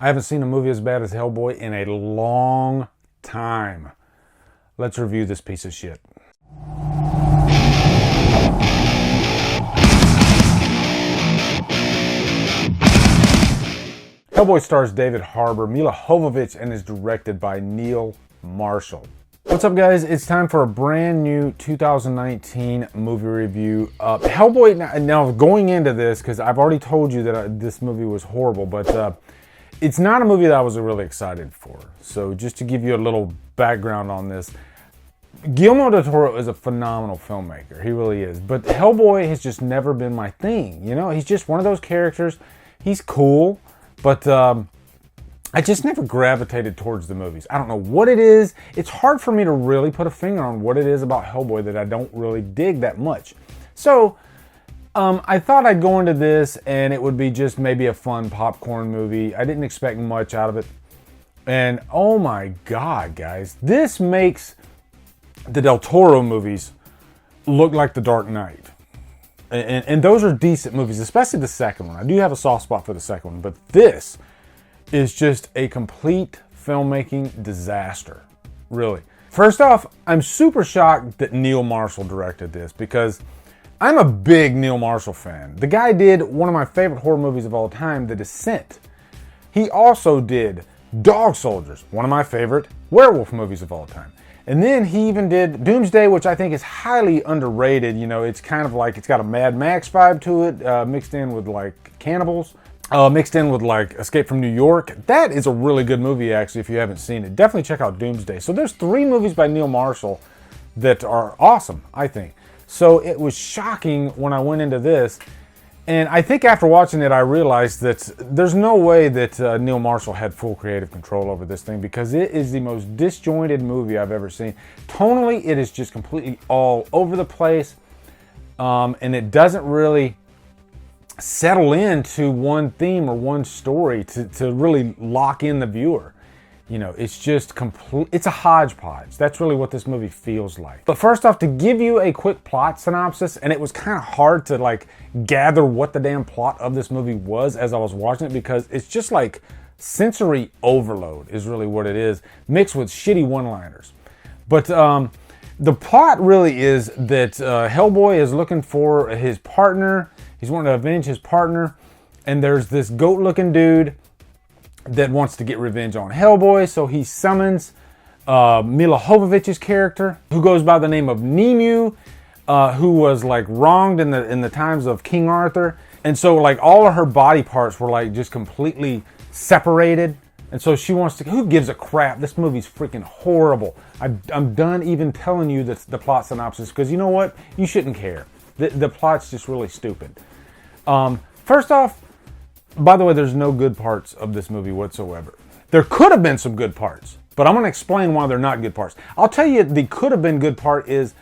I haven't seen a movie as bad as Hellboy in a long time. Let's review this piece of shit. Hellboy stars David Harbour, Milla Jovovich, and is directed by Neil Marshall. What's up, guys? It's time for a brand new 2019 movie review. Hellboy, now going into this, because I've already told you that this movie was horrible, but it's not a movie that I was really excited for. So just to give you a little background on this, Guillermo del Toro is a phenomenal filmmaker. He really is. But Hellboy has just never been my thing. You know, he's just one of those characters. He's cool, but I just never gravitated towards the movies. I don't know what it is. It's hard for me to really put a finger on what it is about Hellboy that I don't really dig that much. So I thought I'd go into this and it would be just maybe a fun popcorn movie. I didn't expect much out of it. And oh my God, guys, this makes the Del Toro movies look like The Dark Knight. And those are decent movies, especially the second one. I do have a soft spot for the second one, but this is just a complete filmmaking disaster, really. First off, I'm super shocked that Neil Marshall directed this because I'm a big Neil Marshall fan. The guy did one of my favorite horror movies of all time, The Descent. He also did Dog Soldiers, one of my favorite werewolf movies of all time. And then he even did Doomsday, which I think is highly underrated. You know, it's kind of like, it's got a Mad Max vibe to it, mixed in with like cannibals, mixed in with like Escape from New York. That is a really good movie, actually, if you haven't seen it. Definitely check out Doomsday. So there's 3 movies by Neil Marshall that are awesome, I think. So it was shocking when I went into this. And I think after watching it, I realized that there's no way that Neil Marshall had full creative control over this thing because it is the most disjointed movie I've ever seen. Tonally, it is just completely all over the place. And it doesn't really settle into one theme or one story to really lock in the viewer. You know, it's just complete, it's a hodgepodge. That's really what this movie feels like. But first off, to give you a quick plot synopsis, and it was kind of hard to like gather what the damn plot of this movie was as I was watching it because it's just like sensory overload is really what it is, mixed with shitty one-liners. But the plot really is that Hellboy is looking for his partner. He's wanting to avenge his partner, and there's this goat-looking dude that wants to get revenge on Hellboy, so he summons Milla Jovovich's character, who goes by the name of Nemu, who was like wronged in the times of King Arthur, and so like all of her body parts were like just completely separated, and so she wants to. Who gives a crap? This movie's freaking horrible. I'm done even telling you the plot synopsis because you know what? You shouldn't care. The plot's just really stupid. First off, by the way, there's no good parts of this movie whatsoever. There could have been some good parts, but I'm going to explain why they're not good parts. I'll tell you the could have been good part is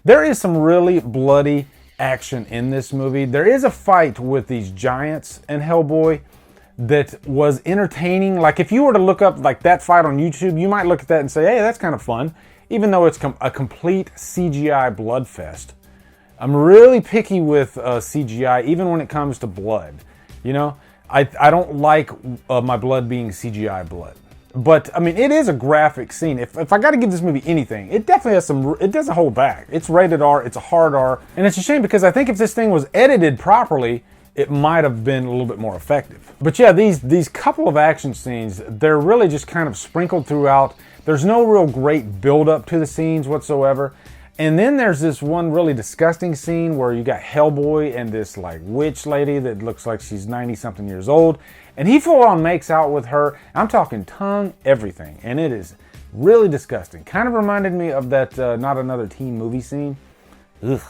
there is some really bloody action in this movie. There is a fight with these giants in Hellboy that was entertaining. Like if you were to look up like that fight on YouTube, you might look at that and say, hey, that's kind of fun, even though it's a complete CGI blood fest. I'm really picky with CGI, even when it comes to blood. You know, I don't like my blood being CGI blood. But, I mean, it is a graphic scene. If I got to give this movie anything, it definitely has some, it doesn't hold back. It's rated R, it's a hard R. And it's a shame because I think if this thing was edited properly, it might have been a little bit more effective. But yeah, these couple of action scenes, they're really just kind of sprinkled throughout. There's no real great build up to the scenes whatsoever. And then there's this one really disgusting scene where you got Hellboy and this like witch lady that looks like she's 90-something years old. And he full on makes out with her. I'm talking tongue, everything. And it is really disgusting. Kind of reminded me of that Not Another Teen Movie scene. Ugh.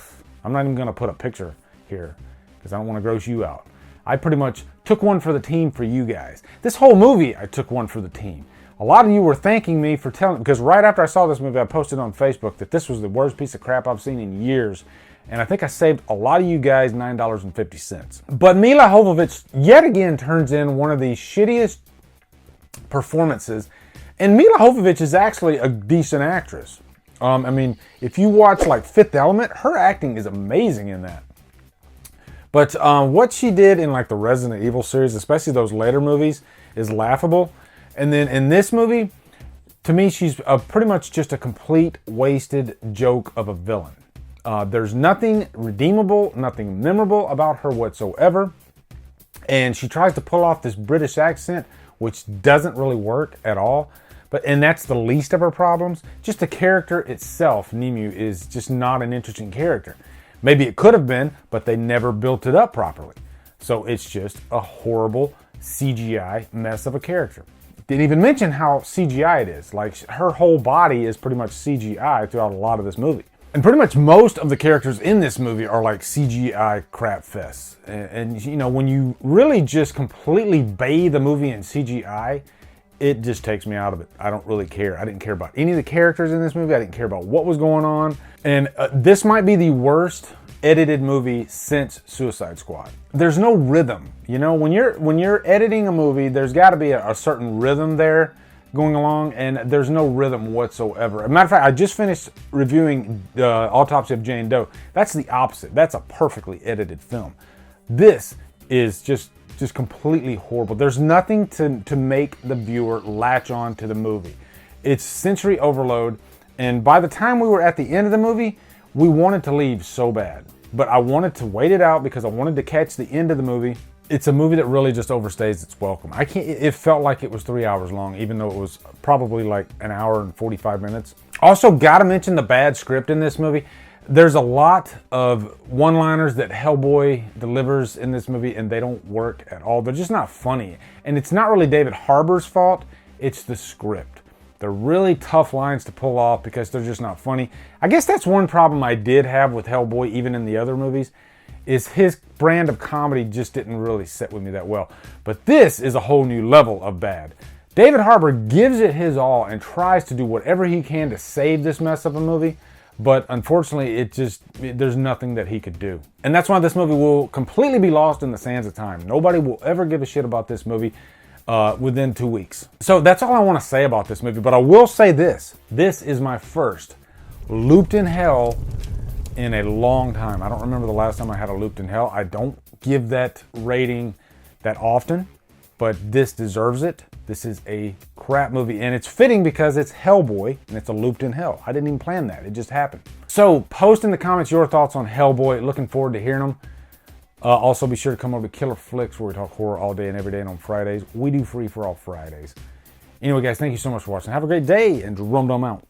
I'm not even going to put a picture here because I don't want to gross you out. I pretty much took one for the team for you guys. This whole movie, I took one for the team. A lot of you were thanking me for telling, because right after I saw this movie, I posted on Facebook that this was the worst piece of crap I've seen in years. And I think I saved a lot of you guys $9.50. But Milla Jovovich yet again turns in one of the shittiest performances. And Milla Jovovich is actually a decent actress. I mean, if you watch like Fifth Element, her acting is amazing in that. But what she did in like the Resident Evil series, especially those later movies, is laughable. And then in this movie, to me, she's pretty much just a complete wasted joke of a villain. There's nothing redeemable, nothing memorable about her whatsoever. And she tries to pull off this British accent, which doesn't really work at all. And that's the least of her problems. Just the character itself, Nemu, is just not an interesting character. Maybe it could have been, but they never built it up properly. So it's just a horrible CGI mess of a character. Didn't even mention how CGI it is. Like, her whole body is pretty much CGI throughout a lot of this movie. And pretty much most of the characters in this movie are like CGI crap fests. And you know, when you really just completely bathe the movie in CGI, it just takes me out of it. I don't really care. I didn't care about any of the characters in this movie. I didn't care about what was going on. And this might be the worst edited movie since Suicide Squad. There's no rhythm. You know, when you're editing a movie, there's got to be a certain rhythm there going along, and there's no rhythm whatsoever. As a matter of fact, I just finished reviewing Autopsy of Jane Doe. That's the opposite. That's a perfectly edited film. This is just completely horrible. There's nothing to make the viewer latch on to the movie. It's sensory overload, and by the time we were at the end of the movie, we wanted to leave so bad. But I wanted to wait it out because I wanted to catch the end of the movie. It's a movie that really just overstays its welcome. It felt like it was 3 hours long, even though it was probably like an hour and 45 minutes. Also, gotta mention the bad script in this movie. There's a lot of one-liners that Hellboy delivers in this movie, and they don't work at all. They're just not funny. And it's not really David Harbour's fault, it's the script. They're really tough lines to pull off because they're just not funny. I guess that's one problem I did have with Hellboy, even in the other movies, is his brand of comedy just didn't really sit with me that well. But this is a whole new level of bad. David Harbour gives it his all and tries to do whatever he can to save this mess of a movie. But unfortunately, there's nothing that he could do. And that's why this movie will completely be lost in the sands of time. Nobody will ever give a shit about this movie within 2 weeks. So that's all I want to say about this movie. But I will say this. This is my first Looped in Hell in a long time. I don't remember the last time I had a Looped in Hell. I don't give that rating that often, but this deserves it. This is a crap movie, and it's fitting because it's Hellboy, and it's a Looped in Hell. I didn't even plan that. It just happened. So post in the comments your thoughts on Hellboy. Looking forward to hearing them. Also, be sure to come over to Killer Flicks, where we talk horror all day and every day, and on Fridays. We do free for all Fridays. Anyway, guys, thank you so much for watching. Have a great day, and Drumdum out.